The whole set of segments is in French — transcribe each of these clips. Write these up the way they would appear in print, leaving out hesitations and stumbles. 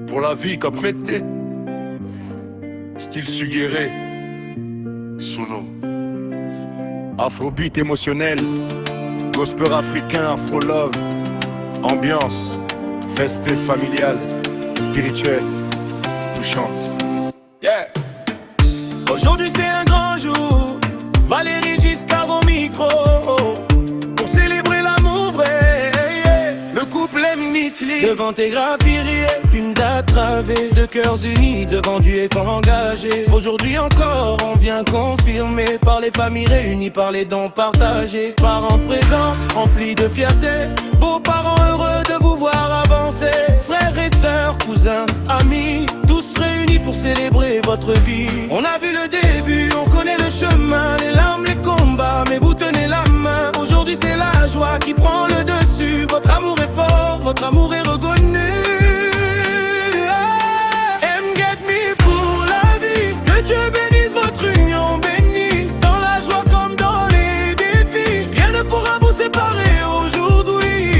Pour la vie comme Mété, style Suguéré, Suno. Afrobeat émotionnel, gospel africain, afro-love, ambiance, festive familiale, spirituelle, touchante. Yeah. Aujourd'hui c'est un grand jour, Valérie Giscard au micro, pour célébrer l'amour vrai. Le couple est mythique, devant tes graphies, une date gravée, de cœurs unis devant Dieu et engagé. Aujourd'hui encore on vient confirmer, par les familles réunies, par les dons partagés. Parents présents, remplis de fierté, beaux-parents heureux de vous voir avancer. Frères et sœurs, cousins, amis, tous réunis pour célébrer votre vie. On a vu le début, on connaît le chemin, les larmes, les combats, mais vous tenez la main. Aujourd'hui c'est la joie qui prend le dessus. Votre amour est fort, votre amour est reconnu. Get me pour la vie, que Dieu bénisse votre union bénie. Dans la joie comme dans les défis, rien ne pourra vous séparer aujourd'hui.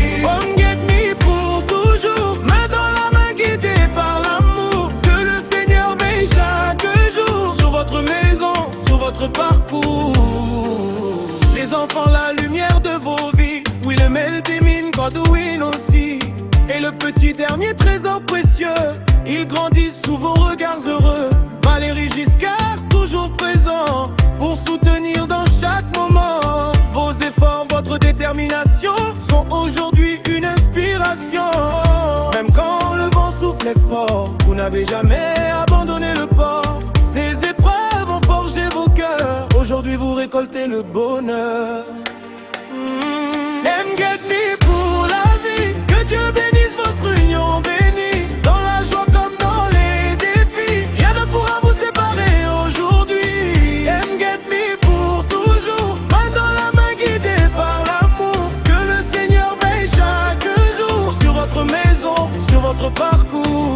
Get me pour toujours, main dans la main guidée par l'amour. Que le Seigneur veille chaque jour sur votre maison, sur votre parcours. Les enfants, la lumière de vos vies. Oui, le Meltemin, Godwin aussi. Et le petit dernier trésor précieux, ils grandissent sous vos regards heureux. Valérie Giscard, toujours présent pour soutenir dans chaque moment. Vos efforts, votre détermination sont aujourd'hui une inspiration. Même quand le vent souffle fort, vous n'avez jamais abandonné le port. Ces épreuves ont forgé vos cœurs, aujourd'hui vous récoltez le bonheur. And get me pour la vie, que Dieu bénisse votre union bénie. Dans la joie comme dans les défis, rien ne pourra vous séparer aujourd'hui. And get me pour toujours, main dans la main guidée par l'amour. Que le Seigneur veille chaque jour sur votre maison, sur votre parcours.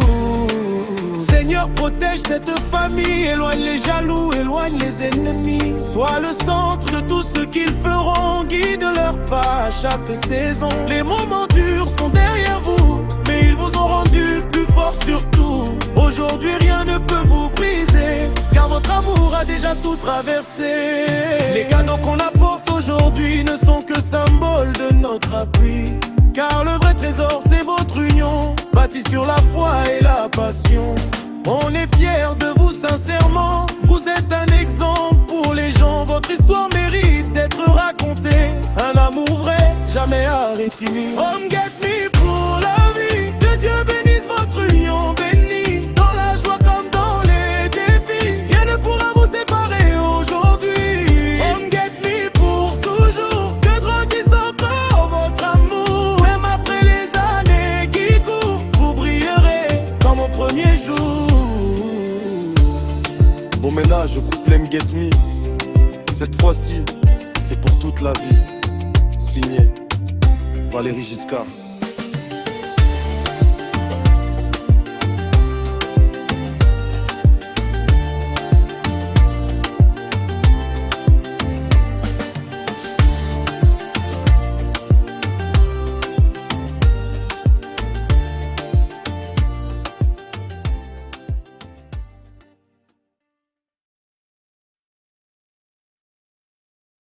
Seigneur, protège cette famille, éloigne les jaloux, éloigne les ennemis. Sois le centre de tout ce qu'ils feront, guide leur pas à chaque saison. Les moments durs sont derrière vous, mais ils vous ont rendu plus fort surtout. Aujourd'hui rien ne peut vous briser, car votre amour a déjà tout traversé. Les cadeaux qu'on apporte aujourd'hui ne sont que symboles de notre appui, car le vrai trésor c'est votre union, bâtie sur la foi et la passion. On est fiers de vous sincèrement, vous êtes un exemple pour les gens. Votre histoire mérite d'être racontée, un amour vrai, jamais arrêté. Get me pour la vie, que Dieu bénisse votre union bénie. Dans la joie comme dans les défis, rien ne pourra vous séparer aujourd'hui. Get me pour toujours, que grandisse encore votre amour. Même après les années qui courent, vous brillerez comme au premier jour. Bon ménage au couple Get Me. Cette fois-ci, c'est pour toute la vie. Signé Valérie Giscard.